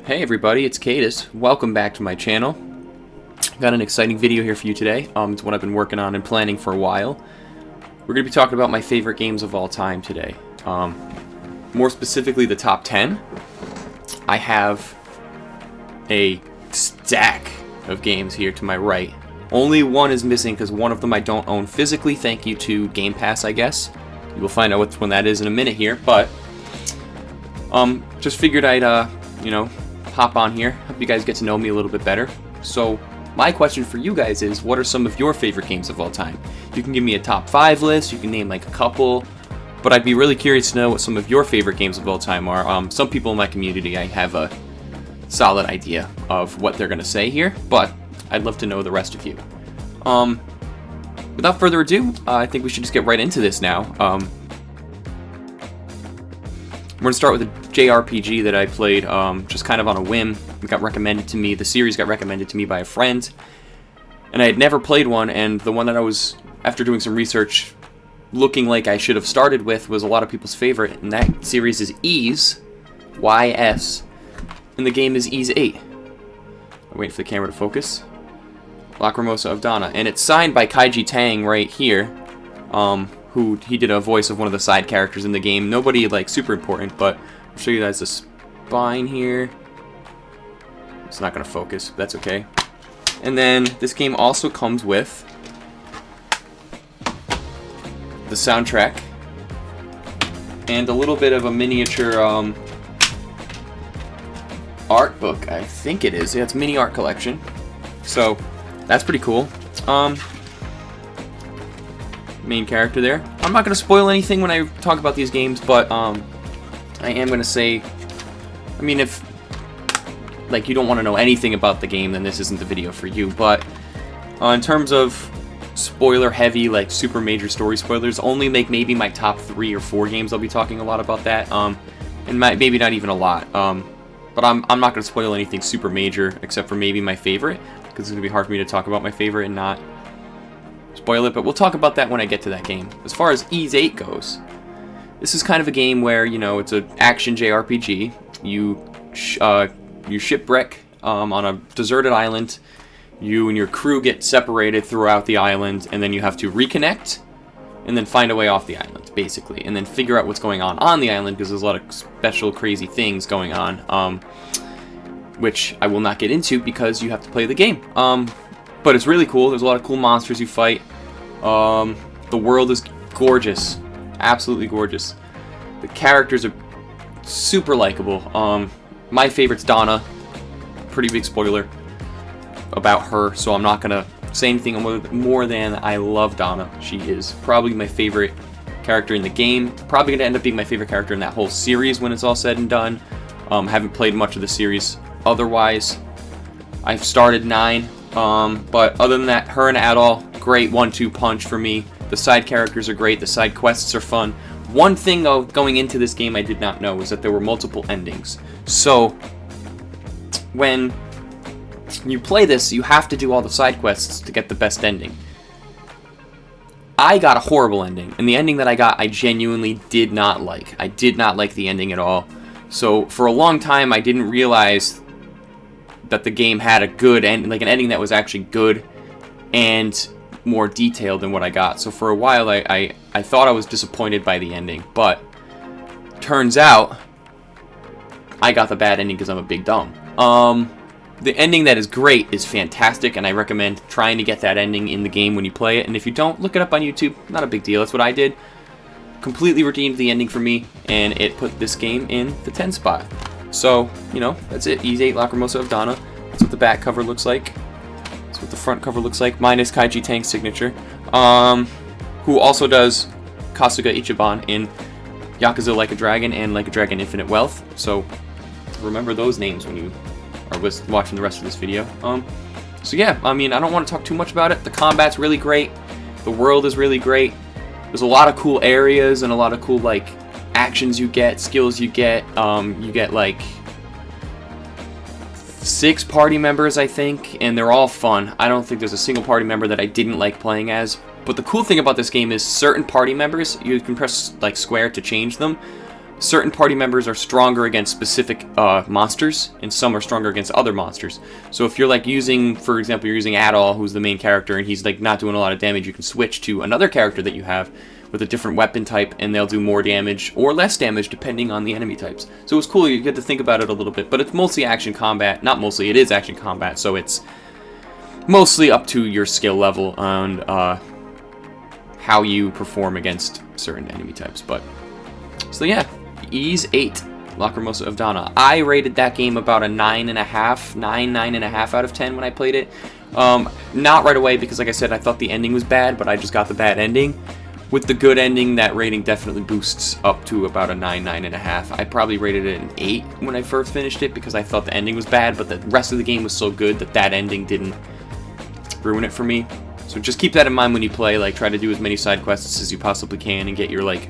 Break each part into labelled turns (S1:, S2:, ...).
S1: Hey everybody, it's Cadus. Welcome back to my channel. Got an exciting video here for you today. It's one I've been working on and planning for a while. We're going to be talking about my favorite games of all time today. More specifically, the top 10. I have a stack of games here to my right. Only one is missing because one of them I don't own physically. Thank you to Game Pass, I guess. You will find out which one that is in a minute here, but just figured I'd, hop on here, help you guys get to know me a little bit better. So my question for you guys is, what are some of your favorite games of all time? You can give me a top 5 list, you can name like a couple, but I'd be really curious to know what some of your favorite games of all time are. Some people in my community, I have a solid idea of what they're going to say here, but I'd love to know the rest of you. Without further ado, I think we should just get right into this now. We're going to start with a JRPG that I played just kind of on a whim. It got recommended to me. The series got recommended to me by a friend. And I had never played one, and the one that I was, after doing some research, looking like I should have started with was a lot of people's favorite. And that series is Ys, Y-S. And the game is Ys 8. I'm waiting for the camera to focus. Lacrimosa of Dana. And it's signed by Kaiji Tang right here. Who he did a voice of one of the side characters in the game. Nobody like super important, but I'll show you guys the spine here. It's not gonna focus, but that's okay. And then this game also comes with the soundtrack and a little bit of a miniature art book. I think it is. Yeah, it's a mini art collection. So that's pretty cool. Main character there. I'm not going to spoil anything when I talk about these games, but I am going to say, I mean, if like you don't want to know anything about the game, then this isn't the video for you. But in terms of spoiler heavy, like super major story spoilers, only make maybe my top 3 or 4 games. I'll be talking a lot about that, and maybe not even a lot. But I'm not going to spoil anything super major except for maybe my favorite, because it's going to be hard for me to talk about my favorite and not spoil it, but we'll talk about that when I get to that game. As far as Ys 8 goes, this is kind of a game where, it's an action JRPG. You shipwreck on a deserted island. You and your crew get separated throughout the island, and then you have to reconnect and then find a way off the island, basically, and then figure out what's going on the island, because there's a lot of special crazy things going on, which I will not get into because you have to play the game. But it's really cool. There's a lot of cool monsters you fight. The world is gorgeous. Absolutely gorgeous. The characters are super likable. My favorite's Dana. Pretty big spoiler about her, so I'm not going to say anything more than I love Dana. She is probably my favorite character in the game. Probably going to end up being my favorite character in that whole series when it's all said and done. Haven't played much of the series otherwise. I've started 9. But other than that, her and Adol, great 1-2 punch for me. The side characters are great. The side quests are fun. One thing, though, going into this game I did not know was that there were multiple endings. So, when you play this, you have to do all the side quests to get the best ending. I got a horrible ending, and the ending that I got, I genuinely did not like. I did not like the ending at all. So, for a long time, I didn't realize that the game had a good end, like an ending that was actually good and more detailed than what I got. So for a while I thought I was disappointed by the ending, but turns out I got the bad ending because I'm a big dumb. The ending that is great is fantastic, and I recommend trying to get that ending in the game when you play it. And if you don't, look it up on YouTube. Not a big deal. That's what I did. Completely redeemed the ending for me, and it put this game in the 10 spot. So, that's it. Ys 8 Lacrimosa of Dana. That's what the back cover looks like. That's what the front cover looks like, minus Kaiji Tang's signature. Who also does Kasuga Ichiban in Yakuza Like a Dragon and Like a Dragon Infinite Wealth. So, remember those names when you are watching the rest of this video. So yeah, I don't want to talk too much about it. The combat's really great. The world is really great. There's a lot of cool areas and a lot of cool, actions you get, skills you get. You get 6 party members, I think, and they're all fun. I don't think there's a single party member that I didn't like playing as. But the cool thing about this game is certain party members, you can press square to change them. certain party members are stronger against specific monsters, and some are stronger against other monsters. So if you're like using, for example, you're using Adol, who's the main character, and he's like not doing a lot of damage, you can switch to another character that you have with a different weapon type, and they'll do more damage or less damage depending on the enemy types. So it's cool, you get to think about it a little bit, but it's mostly action combat. Not mostly, it is action combat, so it's mostly up to your skill level and how you perform against certain enemy types. But so yeah, Ys 8, Lacrimosa of Dana. I rated that game about a 9.5 out of 10 when I played it. Not right away because, like I said, I thought the ending was bad, but I just got the bad ending. With the good ending, that rating definitely boosts up to about a 9.5. I probably rated it an 8 when I first finished it because I thought the ending was bad, but the rest of the game was so good that that ending didn't ruin it for me. So just keep that in mind when you play. Like, try to do as many side quests as you possibly can and get your like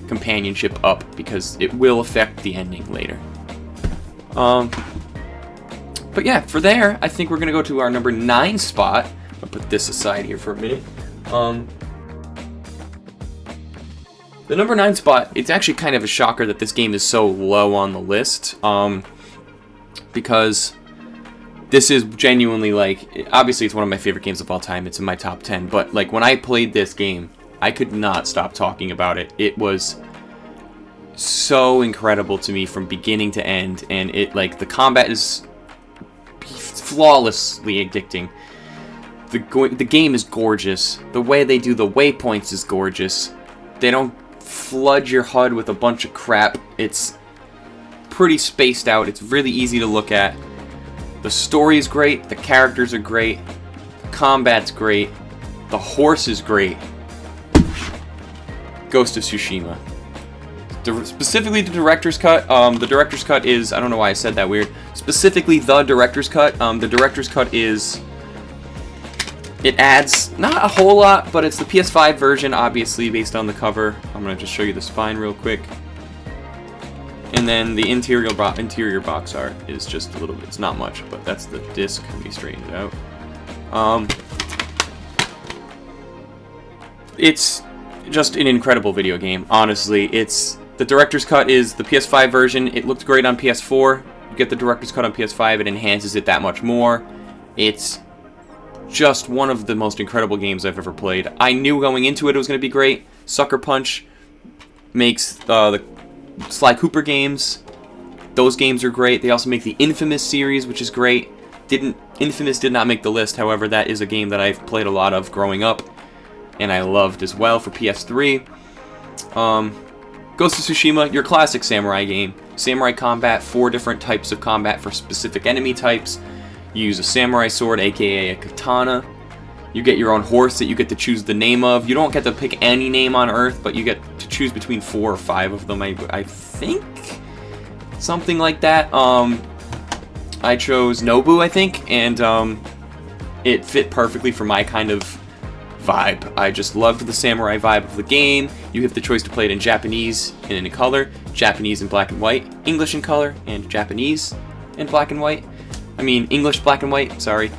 S1: companionship up, because it will affect the ending later. But yeah, for there, I think we're gonna go to our number 9 spot. I'll put this aside here for a minute. The number 9 spot, it's actually kind of a shocker that this game is so low on the list, because this is genuinely, like, obviously it's one of my favorite games of all time. It's in my top 10, but like when I played this game, I could not stop talking about it. It was so incredible to me from beginning to end, and it, like, the combat is flawlessly addicting. The game is gorgeous. The way they do the waypoints is gorgeous. They don't flood your HUD with a bunch of crap. It's pretty spaced out. It's really easy to look at. The story is great. The characters are great. The combat's great. The horse is great. Ghost of Tsushima. Specifically the director's cut. The director's cut is, I don't know why I said that weird. Specifically the director's cut. The director's cut is, it adds not a whole lot, but it's the PS5 version, obviously, based on the cover. I'm going to just show you the spine real quick. And then the interior box art is just a little bit, it's not much, but that's the disc. Let me straighten it out. It's just an incredible video game, honestly. The director's cut is the PS5 version. It looked great on PS4. You get the director's cut on PS5, it enhances it that much more. It's just one of the most incredible games I've ever played. I knew going into it was going to be great. Sucker Punch makes the Sly Cooper games. Those games are great. They also make the Infamous series, which is great. Infamous did not make the list, however, that is a game that I've played a lot of growing up, and I loved as well for PS3. Ghost of Tsushima, your classic samurai game. Samurai combat, 4 different types of combat for specific enemy types. You use a samurai sword, aka a katana. You get your own horse that you get to choose the name of. You don't get to pick any name on Earth, but you get to choose between 4 or 5 of them, I think? Something like that. I chose Nobu, I think, and it fit perfectly for my kind of vibe. I just loved the samurai vibe of the game. You have the choice to play it in Japanese and in color, Japanese in black and white, English in color, and Japanese in black and white. I mean, English black and white, sorry.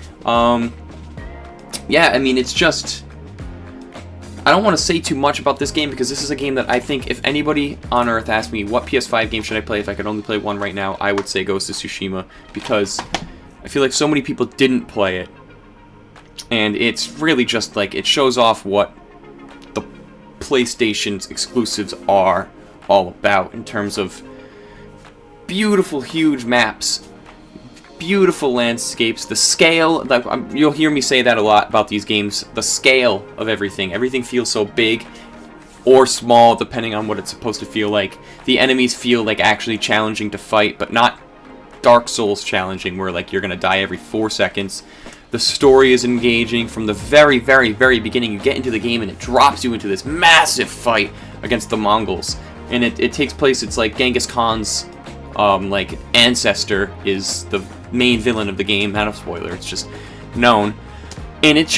S1: Yeah, I mean, it's just, I don't want to say too much about this game because this is a game that I think if anybody on Earth asked me what PS5 game should I play if I could only play one right now, I would say Ghost of Tsushima, because I feel like so many people didn't play it. And it's really just like, it shows off what the PlayStation's exclusives are all about in terms of beautiful, huge maps, beautiful landscapes, the scale, like, you'll hear me say that a lot about these games, the scale of everything. Everything feels so big or small depending on what it's supposed to feel like. The enemies feel like actually challenging to fight, but not Dark Souls challenging where like you're gonna die every 4 seconds. The story is engaging from the very, very, very beginning. You get into the game and it drops you into this massive fight against the Mongols, and it takes place, it's like Genghis Khan's like ancestor is the main villain of the game. Not a spoiler, it's just known. And it's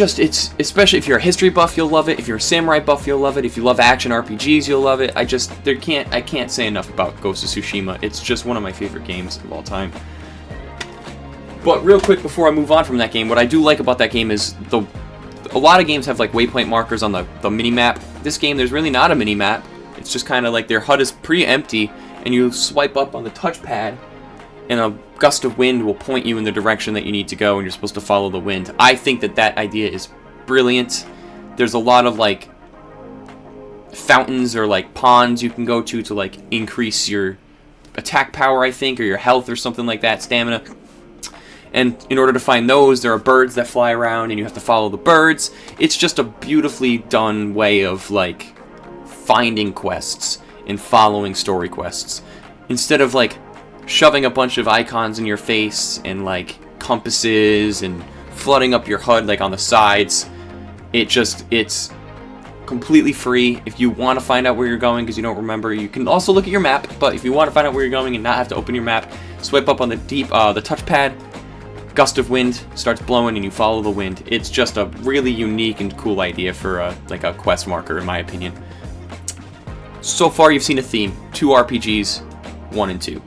S1: especially if you're a history buff, you'll love it. If you're a samurai buff, you'll love it. If you love action RPGs, you'll love it. I can't say enough about Ghost of Tsushima. It's just one of my favorite games of all time. But real quick before I move on from that game, what I do like about that game is a lot of games have like waypoint markers on the mini-map. This game, there's really not a mini-map. It's just kind of like their HUD is pretty empty, and you swipe up on the touchpad, and a gust of wind will point you in the direction that you need to go, and you're supposed to follow the wind. I think that idea is brilliant. There's a lot of like fountains or like ponds you can go to like increase your attack power, I think, or your health or something like that, stamina. And in order to find those, there are birds that fly around, and you have to follow the birds. It's just a beautifully done way of like finding quests and following story quests, instead of like shoving a bunch of icons in your face and like compasses and flooding up your HUD like on the sides. It's completely free. If you want to find out where you're going because you don't remember, you can also look at your map, but if you want to find out where you're going and not have to open your map, swipe up on the touchpad, gust of wind starts blowing, and you follow the wind. It's just a really unique and cool idea for like a quest marker, in my opinion. So far you've seen a theme: 2 RPGs, 1 and 2.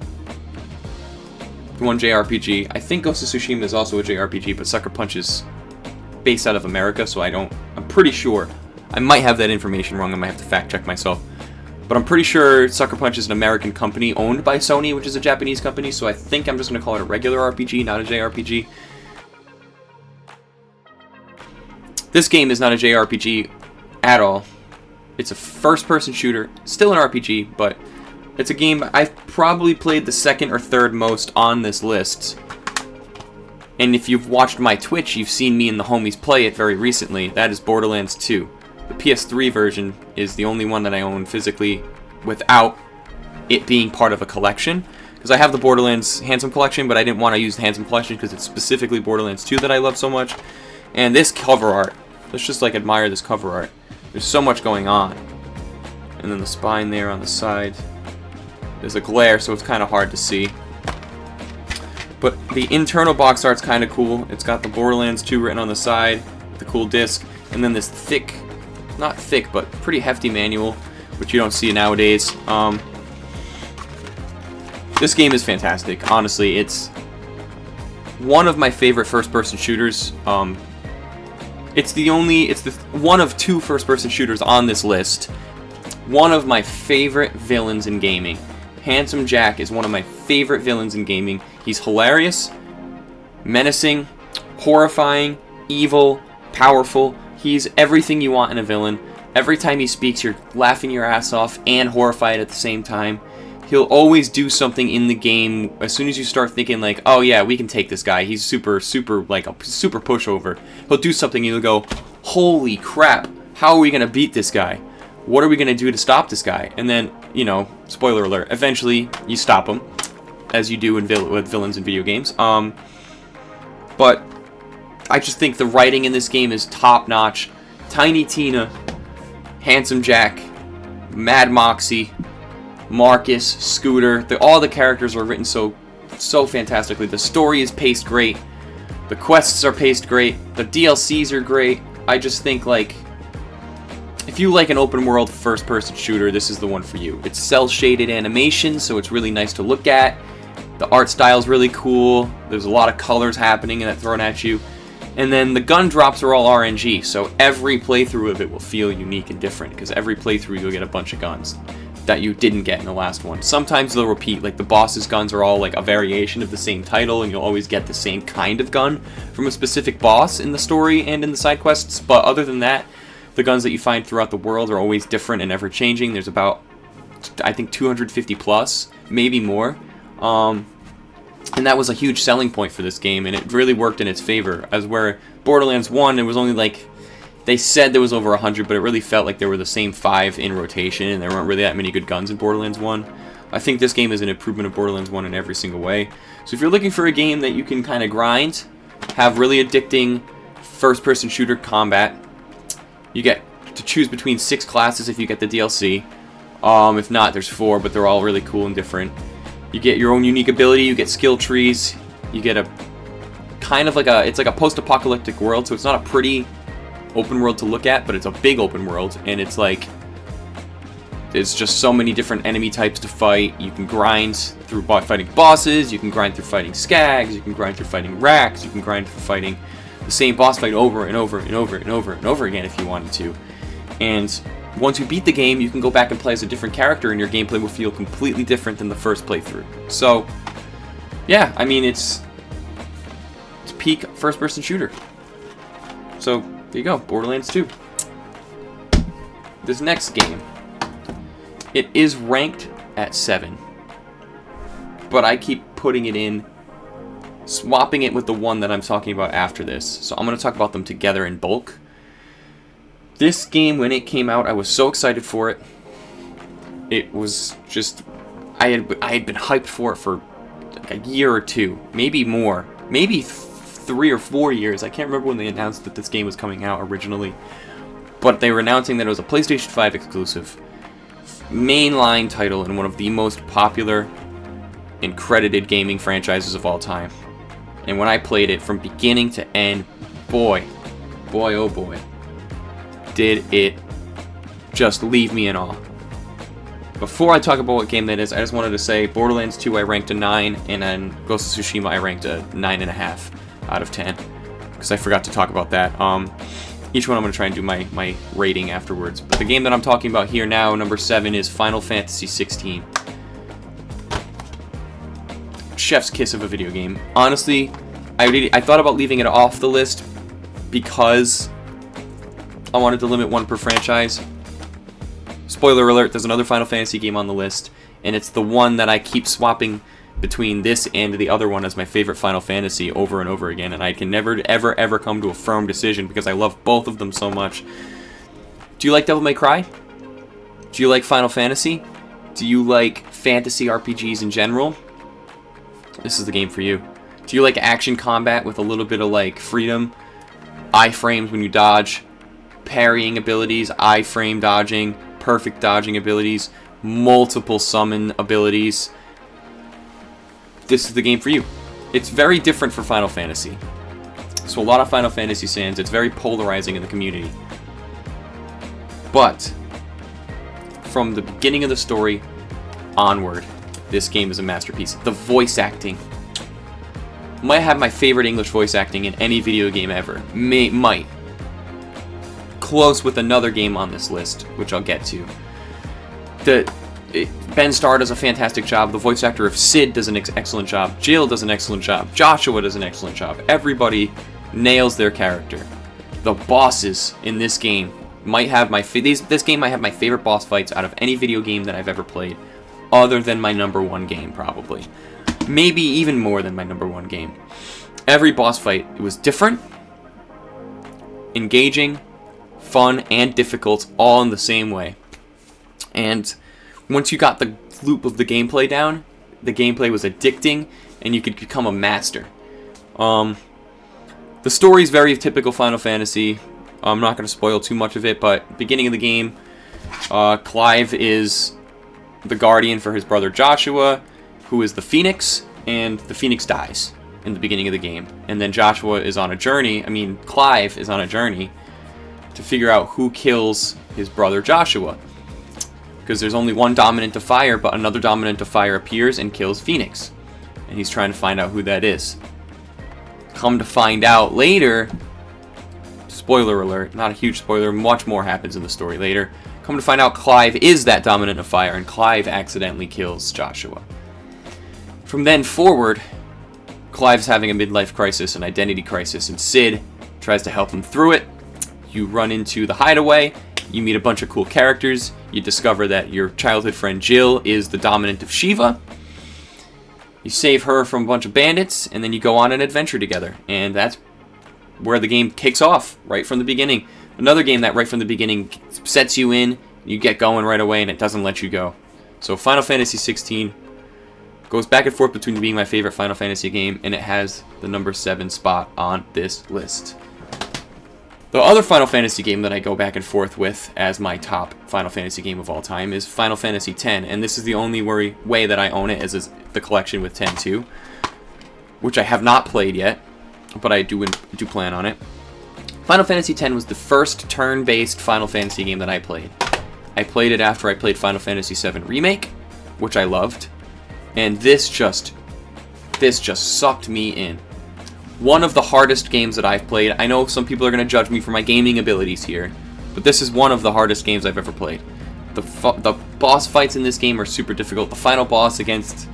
S1: 1 JRPG. I think Ghost of Tsushima is also a JRPG, but Sucker Punch is based out of America, so I'm pretty sure. I might have that information wrong, I might have to fact check myself. But I'm pretty sure Sucker Punch is an American company owned by Sony, which is a Japanese company, so I think I'm just going to call it a regular RPG, not a JRPG. This game is not a JRPG at all. It's a first-person shooter, still an RPG, but it's a game I've probably played the second or third most on this list. And if you've watched my Twitch, you've seen me and the homies play it very recently. That is Borderlands 2. The PS3 version is the only one that I own physically without it being part of a collection. Because I have the Borderlands Handsome Collection, but I didn't want to use the Handsome Collection because it's specifically Borderlands 2 that I love so much. And this cover art, let's just like admire this cover art. There's so much going on. And then the spine there on the side. There's a glare, so it's kind of hard to see. But the internal box art's kind of cool. It's got the Borderlands 2 written on the side, the cool disc, and then this thick, not thick, but pretty hefty manual, which you don't see nowadays. This game is fantastic. Honestly, it's one of my favorite first-person shooters. It's the one of 2 first-person shooters on this list. One of my favorite villains in gaming. Handsome Jack is one of my favorite villains in gaming. He's hilarious, menacing, horrifying, evil, powerful. He's everything you want in a villain. Every time he speaks, you're laughing your ass off and horrified at the same time. He'll always do something in the game as soon as you start thinking like, oh yeah, we can take this guy. He's super, like a super pushover. He'll do something and you'll go, holy crap, how are we going to beat this guy? What are we going to do to stop this guy? And then, you know, spoiler alert, eventually you stop him, as you do with villains in video games. But I just think the writing in this game is top-notch. Tiny Tina, Handsome Jack, Mad Moxie, Marcus, Scooter, all the characters are written so fantastically. The story is paced great. The quests are paced great. The DLCs are great. I just think, like, if you like an open world first person shooter, this is the one for you. It's cel shaded animation, so it's really nice to look at. The art style is really cool. There's a lot of colors happening and that thrown at you. And then the gun drops are all RNG, so every playthrough of it will feel unique and different, because every playthrough you'll get a bunch of guns that you didn't get in the last one. Sometimes they'll repeat, like the boss's guns are all like a variation of the same title, and you'll always get the same kind of gun from a specific boss in the story and in the side quests. But other than that, the guns that you find throughout the world are always different and ever changing. There's about, I think, 250 plus, maybe more. And that was a huge selling point for this game, and it really worked in its favor. As where Borderlands 1, it was only like, they said there was over 100, but it really felt like there were the same 5 in rotation, and there weren't really that many good guns in Borderlands 1. I think this game is an improvement of Borderlands 1 in every single way. So if you're looking for a game that you can kind of grind, have really addicting first-person shooter combat, you get to choose between 6 classes if you get the DLC. If not, there's 4, but they're all really cool and different. You get your own unique ability, you get skill trees, you get a kind of like it's like a post-apocalyptic world, so it's not a pretty open world to look at, but it's a big open world, and it's like, there's just so many different enemy types to fight. You can grind through fighting bosses, you can grind through fighting skags, you can grind through fighting racks, you can grind through fighting the same boss fight over and over and over and over and over again if you wanted to. And once you beat the game, you can go back and play as a different character, and your gameplay will feel completely different than the first playthrough. So, yeah, I mean, it's peak first-person shooter. So, there you go, Borderlands 2. This next game, it is ranked at 7, but I keep putting it in, swapping it with the one that I'm talking about after this. So I'm going to talk about them together in bulk. This game, when it came out, I was so excited for it. It was just, I had been hyped for it for like a year or two, maybe more, maybe 3 or 4 years. I can't remember when they announced that this game was coming out originally, but they were announcing that it was a PlayStation 5 exclusive, mainline title in one of the most popular and credited gaming franchises of all time. And when I played it from beginning to end, boy, oh boy, did it just leave me in awe. Before I talk about what game that is, I just wanted to say Borderlands 2 I ranked a 9, and then Ghost of Tsushima I ranked a 9.5 out of 10, because I forgot to talk about that. Each one I'm going to try and do my rating afterwards. But the game that I'm talking about here now, number 7, is Final Fantasy 16. Chef's kiss of a video game. Honestly, I thought about leaving it off the list because I wanted to limit one per franchise. Spoiler alert, there's another Final Fantasy game on the list, and it's the one that I keep swapping between this and the other one as my favorite Final Fantasy over and over again, and I can never, ever come to a firm decision because I love both of them so much. Do you like Devil May Cry? Do you like Final Fantasy? Do you like fantasy RPGs in general? This is the game for you. Do you like action combat with a little bit of like freedom? Iframes when you dodge, parrying abilities, iframe dodging, perfect dodging abilities, multiple summon abilities. This is the game for you. It's very different for Final Fantasy. So a lot of Final Fantasy fans, it's very polarizing in the community. But from the beginning of the story onward, this game is a masterpiece. The voice acting. Might have my favorite English voice acting in any video game ever. Might. Close with another game on this list, which I'll get to. Ben Starr does a fantastic job. The voice actor of Sid does an excellent job. Jill does an excellent job. Joshua does an excellent job. Everybody nails their character. The bosses in this game might have this game might have my favorite boss fights out of any video game that I've ever played, other than my number 1 game, probably. Maybe even more than my number 1 game. Every boss fight, it was different, engaging, fun, and difficult, all in the same way. And once you got the loop of the gameplay down, the gameplay was addicting, and you could become a master. The story is very typical Final Fantasy. I'm not going to spoil too much of it, but beginning of the game, Clive is the guardian for his brother Joshua, who is the Phoenix, and the Phoenix dies in the beginning of the game. And then Clive is on a journey to figure out who kills his brother Joshua. Because there's only one dominant of fire, but another dominant of fire appears and kills Phoenix. And he's trying to find out who that is. Come to find out later, spoiler alert, not a huge spoiler, much more happens in the story later. Come to find out Clive is that dominant of fire, and Clive accidentally kills Joshua. From then forward, Clive's having a midlife crisis, an identity crisis, and Sid tries to help him through it. You run into the hideaway, you meet a bunch of cool characters, you discover that your childhood friend Jill is the dominant of Shiva. You save her from a bunch of bandits, and then you go on an adventure together. And that's where the game kicks off, right from the beginning. Another game that right from the beginning sets you in, you get going right away, and it doesn't let you go. So Final Fantasy 16 goes back and forth between being my favorite Final Fantasy game, and it has the number 7 spot on this list. The other Final Fantasy game that I go back and forth with as my top Final Fantasy game of all time is Final Fantasy X, and this is the only way that I own it is the collection with 10 too, which I have not played yet, but I do plan on it. Final Fantasy X was the first turn-based Final Fantasy game that I played. I played it after I played Final Fantasy VII Remake, which I loved, and this just sucked me in. One of the hardest games that I've played. I know some people are going to judge me for my gaming abilities here, but this is one of the hardest games I've ever played. The boss fights in this game are super difficult. The final boss against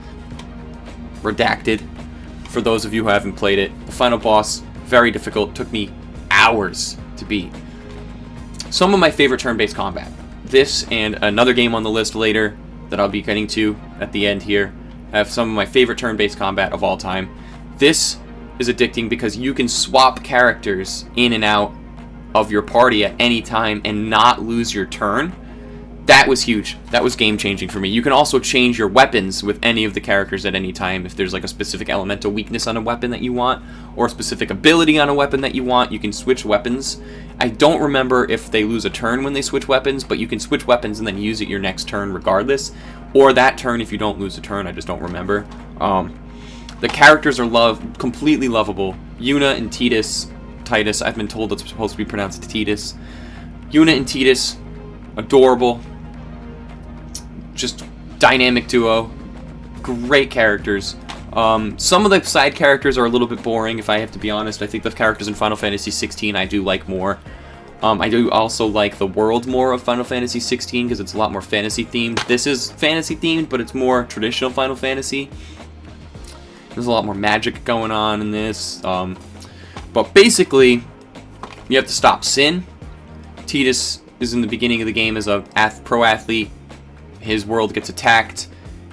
S1: Redacted, for those of you who haven't played it, the final boss, very difficult, took me hours to beat. Some of my favorite turn-based combat. This and another game on the list later that I'll be getting to at the end here have some of my favorite turn-based combat of all time. This is addicting because you can swap characters in and out of your party at any time and not lose your turn. That was huge. That was game-changing for me. You can also change your weapons with any of the characters at any time. If there's like a specific elemental weakness on a weapon that you want, or a specific ability on a weapon that you want, you can switch weapons. I don't remember if they lose a turn when they switch weapons, but you can switch weapons and then use it your next turn regardless. Or that turn if you don't lose a turn, I just don't remember. The characters are completely lovable. Yuna and Titus, I've been told it's supposed to be pronounced Titus. Yuna and Titus, adorable. Just dynamic duo. Great characters. Some of the side characters are a little bit boring, if I have to be honest. I think the characters in Final Fantasy 16 I do like more. I do also like the world more of Final Fantasy 16 because it's a lot more fantasy themed. This is fantasy themed, but it's more traditional Final Fantasy. There's a lot more magic going on in this. But basically, you have to stop Sin. Titus is in the beginning of the game as a pro athlete. His world gets attacked,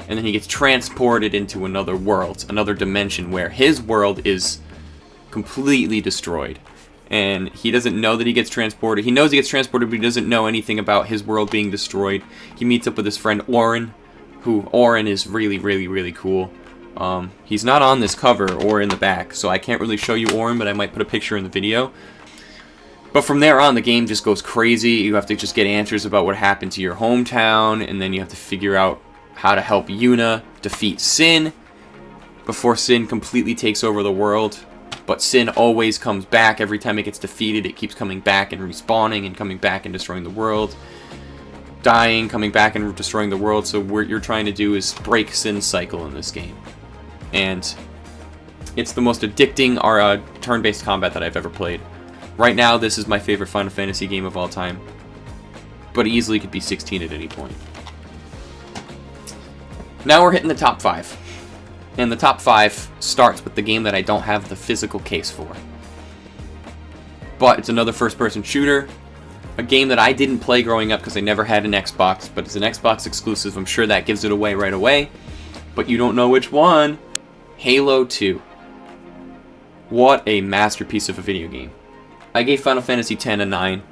S1: and then he gets transported into another world, another dimension, where his world is completely destroyed. And he doesn't know that he gets transported. He knows he gets transported, but he doesn't know anything about his world being destroyed. He meets up with his friend Auron, who Auron is really, really, really cool. He's not on this cover or in the back, so I can't really show you Auron, but I might put a picture in the video. But from there on, the game just goes crazy. You have to just get answers about what happened to your hometown, and then you have to figure out how to help Yuna defeat Sin before Sin completely takes over the world. But Sin always comes back. Every time it gets defeated, it keeps coming back and respawning and coming back and destroying the world. Dying, coming back and destroying the world. So what you're trying to do is break Sin's cycle in this game. And it's the most addicting turn-based combat that I've ever played. Right now, this is my favorite Final Fantasy game of all time. But easily could be 16 at any point. Now we're hitting the top 5. And the top 5 starts with the game that I don't have the physical case for. But it's another first-person shooter. A game that I didn't play growing up because I never had an Xbox. But it's an Xbox exclusive. I'm sure that gives it away right away. But you don't know which one. Halo 2. What a masterpiece of a video game. I gave Final Fantasy X a 9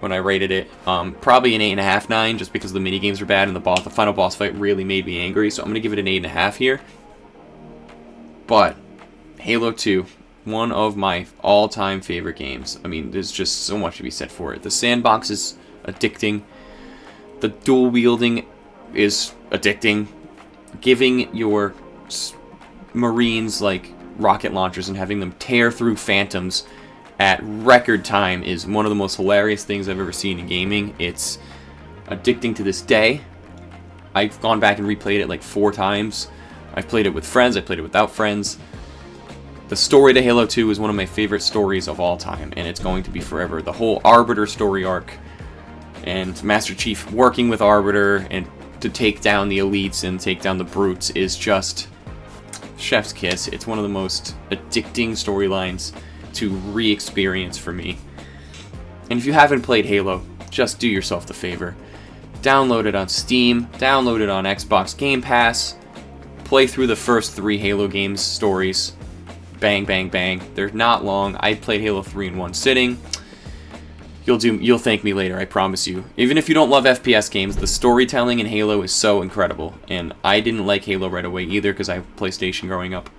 S1: when I rated it. Probably an 8.5, 9, just because the minigames are bad and the final boss fight really made me angry. So I'm going to give it an 8.5 here. But Halo 2, one of my all-time favorite games. I mean, there's just so much to be said for it. The sandbox is addicting. The dual wielding is addicting. Giving your Marines like rocket launchers and having them tear through phantoms at record time is one of the most hilarious things I've ever seen in gaming. It's addicting to this day. I've gone back and replayed it like 4 times. I've played it with friends, I played it without friends. The story to Halo 2 is one of my favorite stories of all time, and it's going to be forever. The whole Arbiter story arc, and Master Chief working with Arbiter and to take down the elites and take down the brutes is just chef's kiss. It's one of the most addicting storylines to re-experience for me. And if you haven't played Halo, just do yourself the favor. Download it on Steam, download it on Xbox Game Pass, play through the first 3 Halo games stories. Bang, bang, bang. They're not long. I played Halo 3 in one sitting. You'll thank me later, I promise you. Even if you don't love FPS games, the storytelling in Halo is so incredible. And I didn't like Halo right away either because I have PlayStation growing up.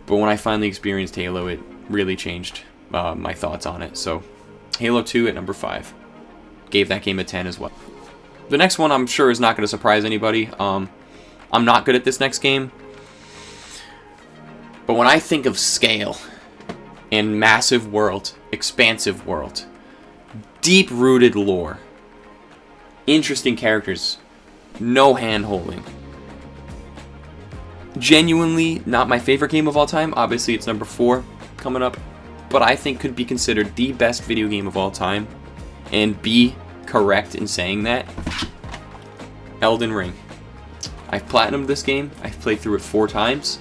S1: But when I finally experienced Halo, it really changed my thoughts on it. So, Halo 2 at number 5. Gave that game a 10 as well. The next one I'm sure is not going to surprise anybody. I'm not good at this next game. But when I think of scale and massive world, expansive world, deep-rooted lore, interesting characters, no hand-holding, genuinely not my favorite game of all time. Obviously, it's number 4 coming up. But I think could be considered the best video game of all time. and be correct in saying that, Elden Ring. I've platinumed this game. I've played through it 4 times.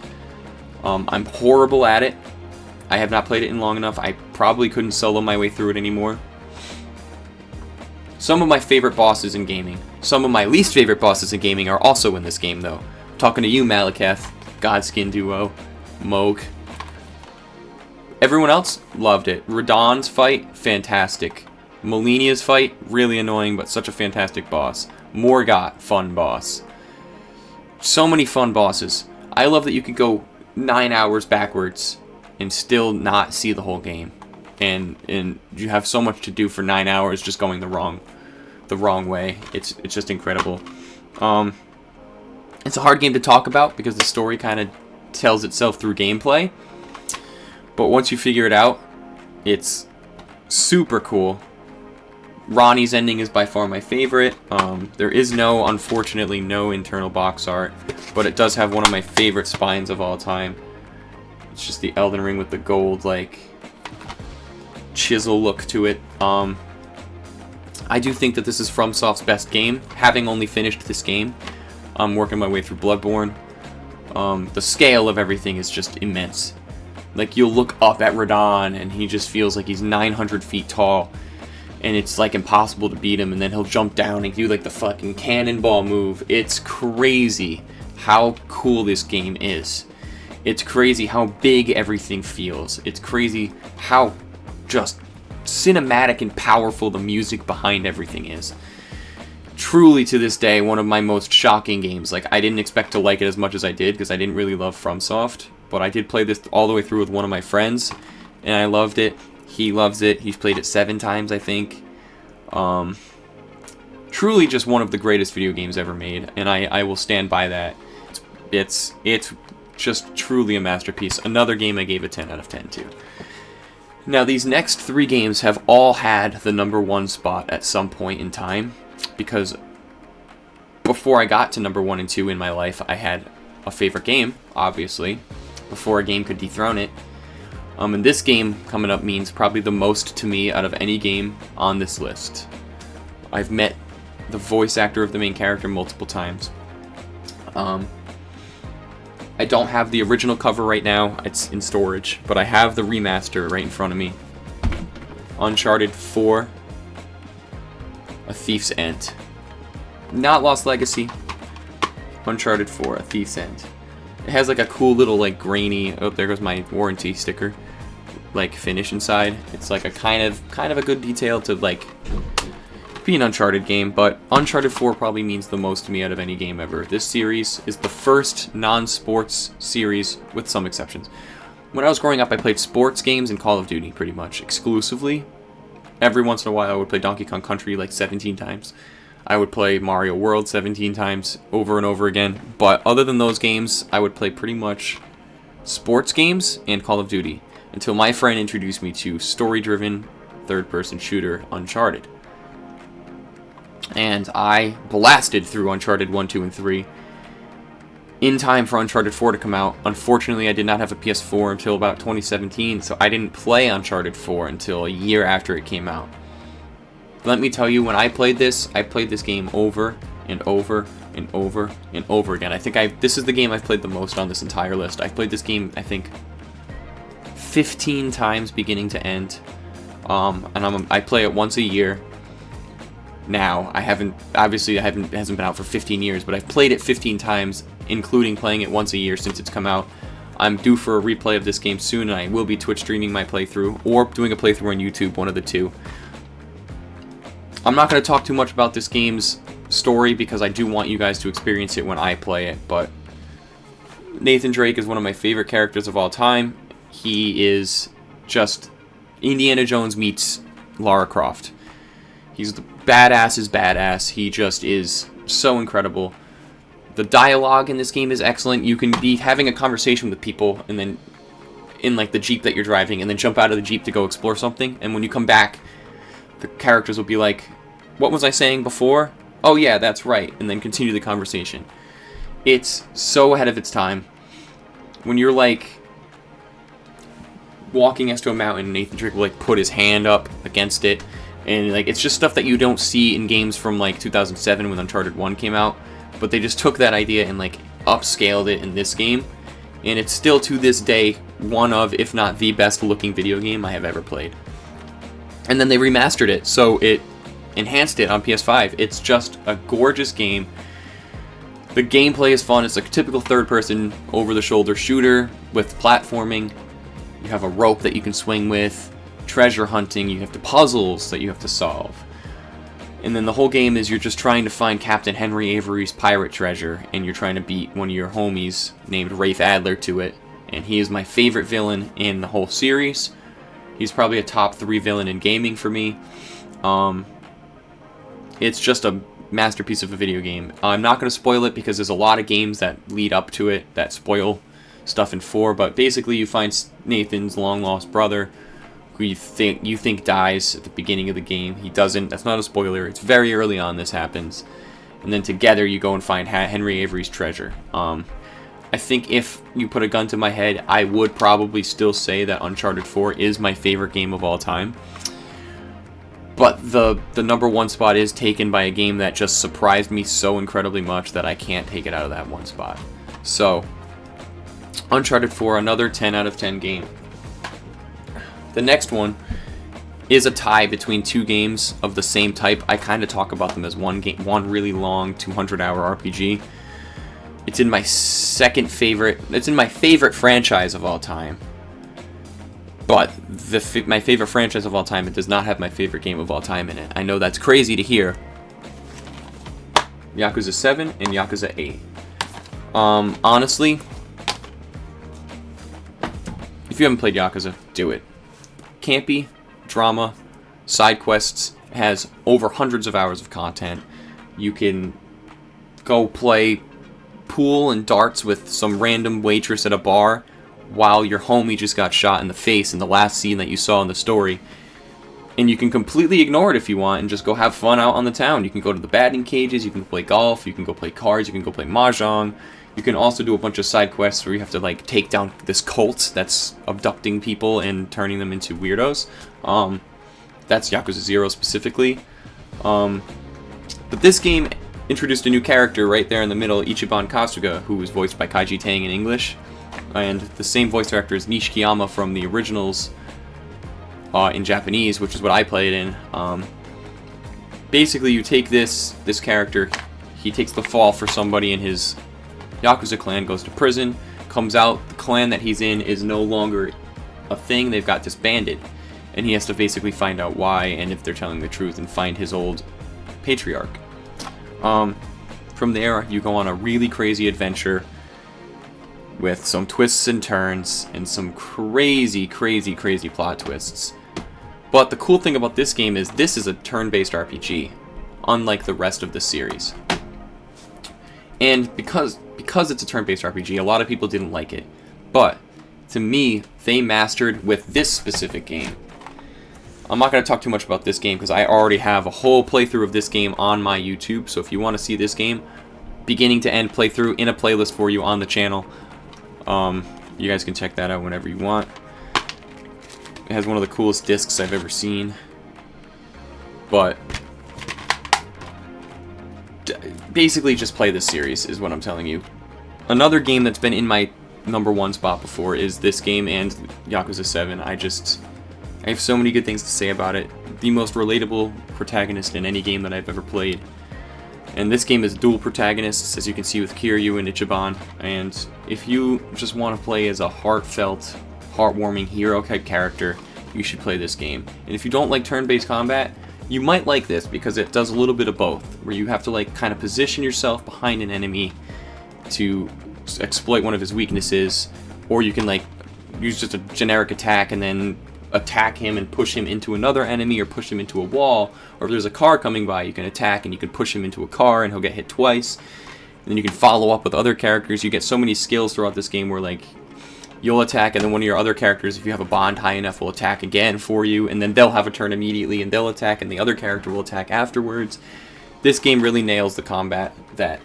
S1: I'm horrible at it. I have not played it in long enough. I probably couldn't solo my way through it anymore. Some of my favorite bosses in gaming. Some of my least favorite bosses in gaming are also in this game, though. I'm talking to you, Malekith, Godskin Duo, Moog. Everyone else loved it. Radahn's fight, fantastic. Malenia's fight, really annoying, but such a fantastic boss. Morgott, fun boss. So many fun bosses. I love that you could go 9 hours backwards and still not see the whole game. And you have so much to do for 9 hours just going the wrong way. It's just incredible. It's a hard game to talk about because the story kind of tells itself through gameplay. But once you figure it out, it's super cool. Ronnie's ending is by far my favorite. There is unfortunately, no internal box art, but it does have one of my favorite spines of all time. It's just the Elden Ring with the gold, like, chisel look to it. I do think that this is FromSoft's best game, having only finished this game. I'm working my way through Bloodborne. The scale of everything is just immense. Like, you'll look up at Radahn, and he just feels like he's 900 feet tall, and it's, like, impossible to beat him, and then he'll jump down and do, like, the fucking cannonball move. It's crazy how cool this game is. It's crazy how big everything feels. It's crazy how just cinematic and powerful the music behind everything is. Truly, to this day, one of my most shocking games. Like, I didn't expect to like it as much as I did, because I didn't really love FromSoft. But I did play this all the way through with one of my friends, and I loved it. He loves it. He's played it 7 times, I think. Truly just one of the greatest video games ever made, and I will stand by that. It's just truly a masterpiece. Another game I gave a 10 out of 10 to. Now, these next 3 games have all had the #1 spot at some point in time, because before I got to #1 and 2 in my life, I had a favorite game, obviously, before a game could dethrone it. And this game coming up means probably the most to me out of any game on this list. I've met the voice actor of the main character multiple times. I don't have the original cover right now, it's in storage, but I have the remaster right in front of me. Uncharted 4, A Thief's End. Not Lost Legacy. Uncharted 4, A Thief's End. It has like a cool little like grainy, oh there goes my warranty sticker, like finish inside. It's like a kind of a good detail to like be an Uncharted game, but Uncharted 4 probably means the most to me out of any game ever. This series is the first non-sports series, with some exceptions. When I was growing up, I played sports games and Call of Duty pretty much exclusively. Every once in a while I would play Donkey Kong Country like 17 times. I would play Mario World 17 times over and over again. But other than those games, I would play pretty much sports games and Call of Duty until my friend introduced me to story-driven third-person shooter Uncharted. And I blasted through Uncharted 1, 2, and 3 in time for Uncharted 4 to come out. Unfortunately, I did not have a PS4 until about 2017, so I didn't play Uncharted 4 until a year after it came out. Let me tell you, when I played this game over and over and over and over again. I think this is the game I've played the most on this entire list. I've played this game, I think, 15 times beginning to end. And I play it once a year. Now, it hasn't been out for 15 years, but I've played it 15 times, including playing it once a year since it's come out. I'm due for a replay of this game soon, and I will be Twitch streaming my playthrough, or doing a playthrough on YouTube, one of the two. I'm not going to talk too much about this game's story, because I do want you guys to experience it when I play it, but Nathan Drake is one of my favorite characters of all time. He is just Indiana Jones meets Lara Croft. He's the badass's badass. He just is so incredible. The dialogue in this game is excellent. You can be having a conversation with people, and then in like the Jeep that you're driving, and then jump out of the Jeep to go explore something, and when you come back, the characters will be like, what was I saying before? Oh yeah, that's right, and then continue the conversation. It's so ahead of its time. When you're like walking next to a mountain, Nathan Drake will like put his hand up against it, And like it's just stuff that you don't see in games from like 2007 when Uncharted 1 came out, but they just took that idea and like upscaled it in this game, and it's still to this day one of, if not the best looking video game I have ever played. And then they remastered it, so it enhanced it on PS5. It's just a gorgeous game. The gameplay is fun. It's like a typical third-person, over-the-shoulder shooter with platforming. You have a rope that you can swing with, treasure hunting, you have the puzzles that you have to solve. And then the whole game is you're just trying to find Captain Henry Avery's pirate treasure, and you're trying to beat one of your homies named Rafe Adler to it. And he is my favorite villain in the whole series. He's probably a top 3 villain in gaming for me. It's just a masterpiece of a video game. I'm not going to spoil it because there's a lot of games that lead up to it that spoil stuff in 4, but basically you find Nathan's long-lost brother, who you think dies at the beginning of the game. He doesn't. That's not a spoiler. It's very early on this happens. And then together you go and find Henry Avery's treasure. I think if you put a gun to my head, I would probably still say that Uncharted 4 is my favorite game of all time. But the number 1 spot is taken by a game that just surprised me so incredibly much that I can't take it out of that one spot. So, Uncharted 4, another 10 out of 10 game. The next one is a tie between 2 games of the same type. I kind of talk about them as one game, one really long 200-hour RPG. It's in my it's in my favorite franchise of all time. But my favorite franchise of all time, it does not have my favorite game of all time in it. I know that's crazy to hear. Yakuza 7 and Yakuza 8. Honestly, if you haven't played Yakuza, do it. Campy, drama, side quests, it has over hundreds of hours of content. You can go play pool and darts with some random waitress at a bar while your homie just got shot in the face in the last scene that you saw in the story. And you can completely ignore it if you want and just go have fun out on the town. You can go to the batting cages, you can play golf, you can go play cards, you can go play mahjong. You can also do a bunch of side quests where you have to like take down this cult that's abducting people and turning them into weirdos. That's Yakuza Zero specifically. But this game introduced a new character right there in the middle, Ichiban Kasuga, who was voiced by Kaiji Tang in English. And the same voice director is Nishikiyama from the originals in Japanese, which is what I played in. Basically, you take this character, he takes the fall for somebody in his Yakuza clan, goes to prison, comes out, the clan that he's in is no longer a thing, they've got disbanded. And he has to basically find out why, and if they're telling the truth, and find his old patriarch. From there, you go on a really crazy adventure with some twists and turns, and some crazy plot twists. But the cool thing about this game is this is a turn-based RPG, unlike the rest of the series. And because it's a turn-based RPG, a lot of people didn't like it. But, to me, they mastered with this specific game. I'm not going to talk too much about this game because I already have a whole playthrough of this game on my YouTube. So if you want to see this game, beginning to end playthrough in a playlist for you on the channel, you guys can check that out whenever you want. It has one of the coolest discs I've ever seen. But basically just play this series is what I'm telling you. Another game that's been in my number 1 spot before is this game and Yakuza 7. I have so many good things to say about it. The most relatable protagonist in any game that I've ever played. And this game is dual protagonists, as you can see with Kiryu and Ichiban. And if you just want to play as a heartfelt, heartwarming hero-type character, you should play this game. And if you don't like turn-based combat, you might like this because it does a little bit of both, where you have to like kind of position yourself behind an enemy to exploit one of his weaknesses, or you can like use just a generic attack and then attack him and push him into another enemy or push him into a wall, or if there's a car coming by you can attack and you can push him into a car and he'll get hit twice, and then you can follow up with other characters. You get so many skills throughout this game where like you'll attack and then one of your other characters, if you have a bond high enough, will attack again for you, and then they'll have a turn immediately and they'll attack and the other character will attack afterwards. This game really nails the combat that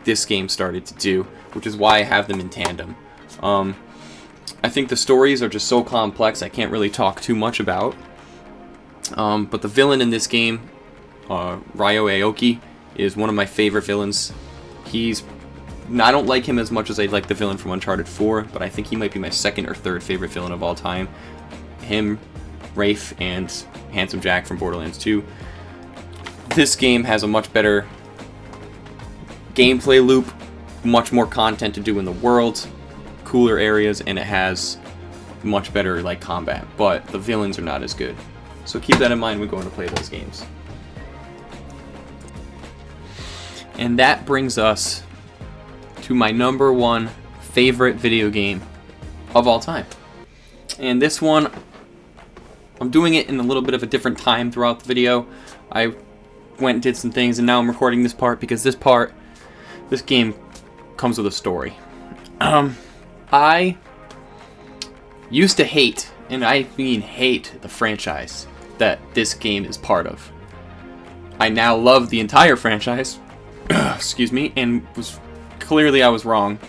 S1: this game started to do, which is why I have them in tandem. I think the stories are just so complex I can't really talk too much about. But the villain in this game, Ryo Aoki, is one of my favorite villains. I don't like him as much as I like the villain from Uncharted 4, but I think he might be my second or third favorite villain of all time. Him, Rafe, and Handsome Jack from Borderlands 2. This game has a much better gameplay loop, much more content to do in the world, cooler areas, and it has much better like combat, but the villains are not as good. So keep that in mind when going to play those games. And that brings us to my number one favorite video game of all time. And this one, I'm doing it in a little bit of a different time throughout the video. I went and did some things, and now I'm recording this part because this game comes with a story. I used to hate, and I mean hate, the franchise that this game is part of. I now love the entire franchise, excuse me, and clearly I was wrong.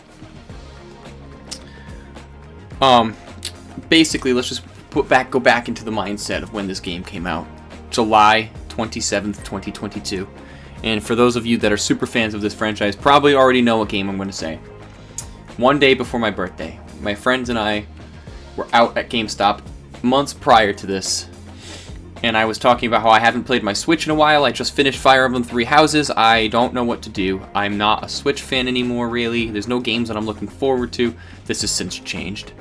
S1: Basically, let's just go back into the mindset of when this game came out. July 27th, 2022. And for those of you that are super fans of this franchise, probably already know what game I'm going to say. One day before my birthday, my friends and I were out at GameStop months prior to this, and I was talking about how I haven't played my Switch in a while. I just finished Fire Emblem Three Houses. I don't know what to do. I'm not a Switch fan anymore, really. There's no games that I'm looking forward to. This has since changed.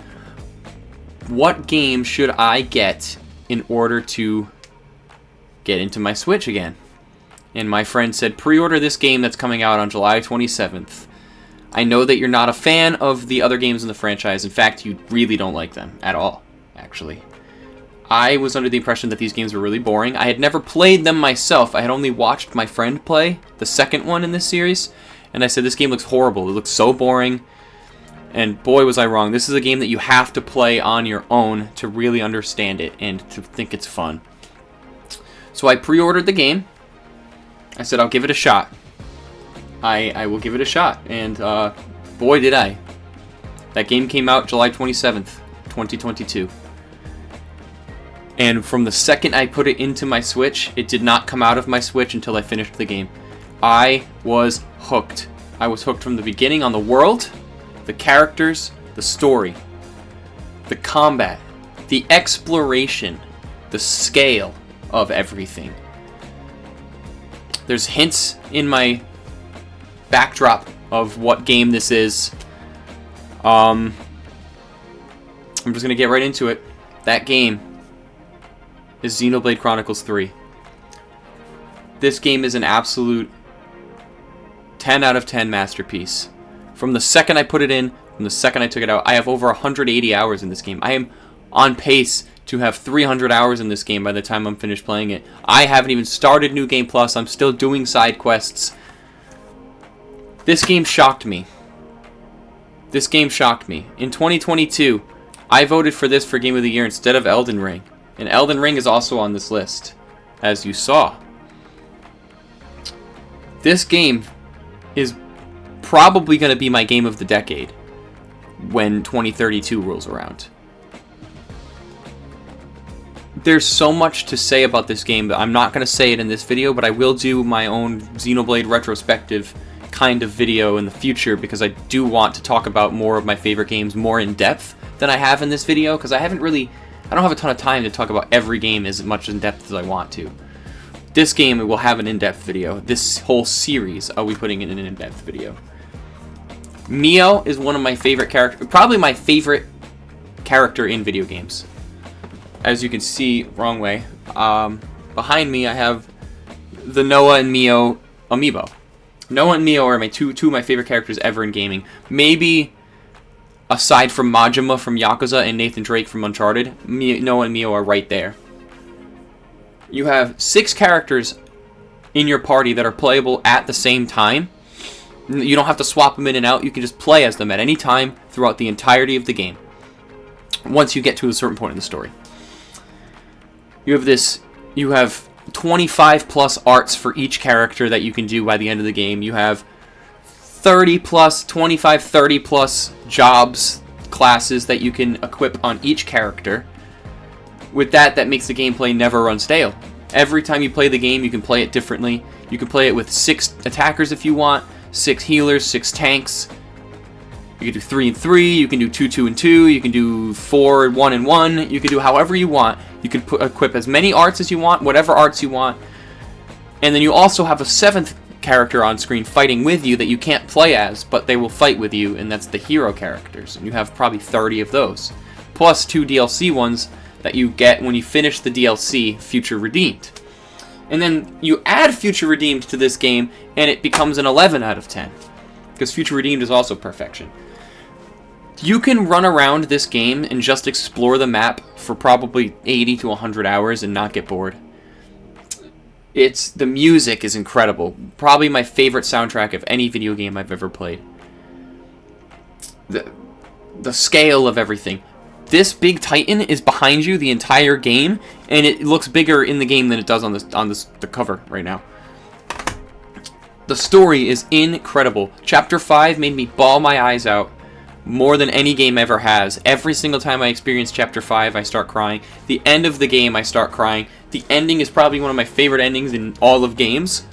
S1: What game should I get in order to get into my Switch again? And my friend said, pre-order this game that's coming out on July 27th. I know that you're not a fan of the other games in the franchise. In fact, you really don't like them at all, actually. I was under the impression that these games were really boring. I had never played them myself. I had only watched my friend play the second one in this series. And I said, this game looks horrible. It looks so boring. And boy, was I wrong. This is a game that you have to play on your own to really understand it and to think it's fun. So I pre-ordered the game. I said, I'll give it a shot. I will give it a shot. And boy, did I. That game came out July 27th, 2022. And from the second I put it into my Switch, it did not come out of my Switch until I finished the game. I was hooked. I was hooked from the beginning on the world, the characters, the story, the combat, the exploration, the scale of everything. There's hints in my backdrop of what game this is. I'm just going to get right into it. That game is Xenoblade Chronicles 3. This game is an absolute 10 out of 10 masterpiece. From the second I put it in, from the second I took it out, I have over 180 hours in this game. I am on pace to have 300 hours in this game by the time I'm finished playing it. I haven't even started New Game Plus. I'm still doing side quests. This game shocked me. This game shocked me. In 2022, I voted for this for Game of the Year instead of Elden Ring. And Elden Ring is also on this list, as you saw. This game is probably going to be my game of the decade when 2032 rolls around. There's so much to say about this game that I'm not going to say it in this video, but I will do my own Xenoblade retrospective kind of video in the future because I do want to talk about more of my favorite games more in depth than I have in this video, because I don't have a ton of time to talk about every game as much in depth as I want to. This game will have an in-depth video. This whole series, I'll be putting in an in-depth video. Nioh is one of my favorite characters, probably my favorite character in video games. As you can see, wrong way. Behind me, I have the Noah and Nioh amiibo. Noah and Nioh are two of my favorite characters ever in gaming. Maybe aside from Majima from Yakuza and Nathan Drake from Uncharted, Noah and Nioh are right there. You have 6 characters in your party that are playable at the same time. You don't have to swap them in and out. You can just play as them at any time throughout the entirety of the game, once you get to a certain point in the story. You have 25 plus arts for each character that you can do by the end of the game. You have 30 plus jobs, classes that you can equip on each character. with that makes the gameplay never run stale. Every time you play the game, you can play it differently. You can play it with 6 attackers if you want, 6 healers, 6 tanks. You can do 3 and 3, you can do 2, 2 and 2, you can do 4, 1 and 1, you can do however you want. You can equip as many arts as you want, whatever arts you want. And then you also have a 7th character on screen fighting with you that you can't play as, but they will fight with you, and that's the hero characters. And you have probably 30 of those. Plus 2 DLC ones that you get when you finish the DLC, Future Redeemed. And then you add Future Redeemed to this game, and it becomes an 11 out of 10. Because Future Redeemed is also perfection. You can run around this game and just explore the map for probably 80 to 100 hours and not get bored. The music is incredible. Probably my favorite soundtrack of any video game I've ever played. The scale of everything. This big Titan is behind you the entire game, and it looks bigger in the game than it does on the cover right now. The story is incredible. Chapter 5 made me bawl my eyes out more than any game ever has. Every single time I experience Chapter 5, I start crying. The end of the game, I start crying. The ending is probably one of my favorite endings in all of games.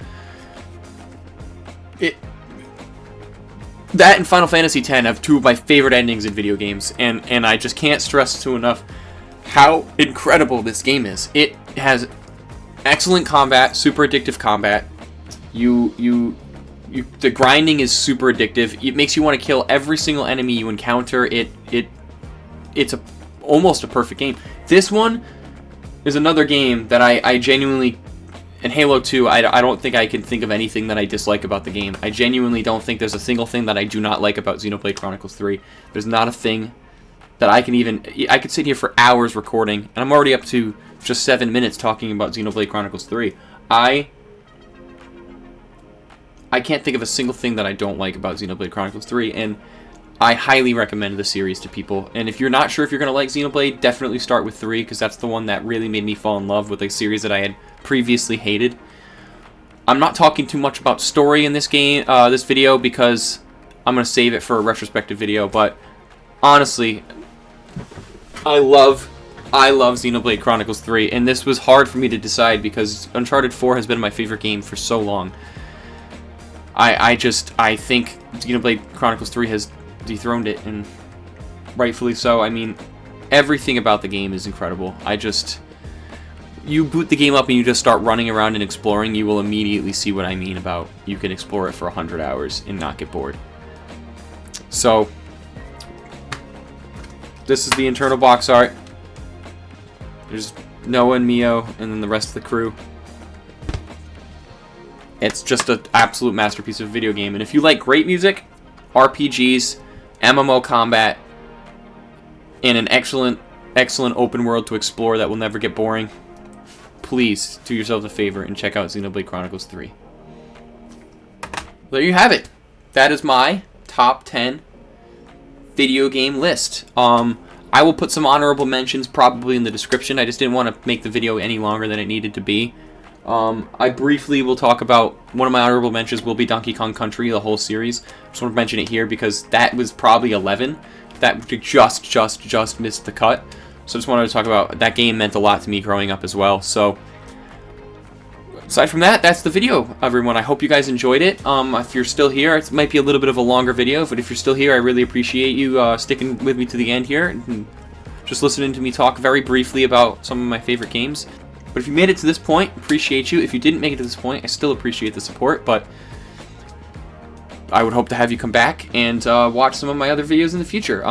S1: That and Final Fantasy X have 2 of my favorite endings in video games, and I just can't stress to enough how incredible this game is. It has excellent combat, super addictive combat. The grinding is super addictive. It makes you want to kill every single enemy you encounter. It's almost a perfect game. This one is another game that I genuinely... And Halo 2, I don't think I can think of anything that I dislike about the game. I genuinely don't think there's a single thing that I do not like about Xenoblade Chronicles 3. There's not a thing that I can even... I could sit here for hours recording, and I'm already up to just 7 minutes talking about Xenoblade Chronicles 3. I can't think of a single thing that I don't like about Xenoblade Chronicles 3, and I highly recommend the series to people. And if you're not sure if you're going to like Xenoblade, definitely start with 3, because that's the one that really made me fall in love with a series that I had previously hated. I'm not talking too much about story in this game, this video, because I'm going to save it for a retrospective video, but honestly, I love Xenoblade Chronicles 3, and this was hard for me to decide because Uncharted 4 has been my favorite game for so long. I think Xenoblade Chronicles 3 has dethroned it, and rightfully so. I mean, everything about the game is incredible. You boot the game up and you just start running around and exploring, you will immediately see what I mean about you can explore it for 100 hours and not get bored. So, this is the internal box art. There's Noah and Nioh, and then the rest of the crew. It's just an absolute masterpiece of a video game. And if you like great music, RPGs, MMO combat, and an excellent open world to explore that will never get boring, please do yourselves a favor and check out Xenoblade Chronicles 3. There you have it. That is my top 10 video game list. I will put some honorable mentions probably in the description. I just didn't want to make the video any longer than it needed to be. I briefly will talk about, one of my honorable mentions will be Donkey Kong Country, the whole series. I just want to mention it here because that was probably 11. That just missed the cut. So I just wanted to talk about, that game meant a lot to me growing up as well. So, aside from that, that's the video, everyone. I hope you guys enjoyed it. If you're still here, it might be a little bit of a longer video, but if you're still here, I really appreciate you sticking with me to the end here and just listening to me talk very briefly about some of my favorite games. But if you made it to this point, appreciate you. If you didn't make it to this point, I still appreciate the support, but I would hope to have you come back and watch some of my other videos in the future.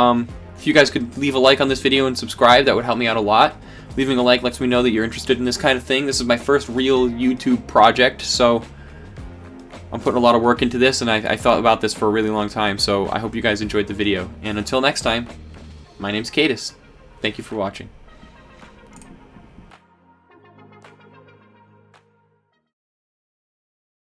S1: If you guys could leave a like on this video and subscribe, that would help me out a lot. Leaving a like lets me know that you're interested in this kind of thing. This is my first real YouTube project, so I'm putting a lot of work into this, and I thought about this for a really long time, so I hope you guys enjoyed the video. And until next time, my name's Cadus. Thank you for watching.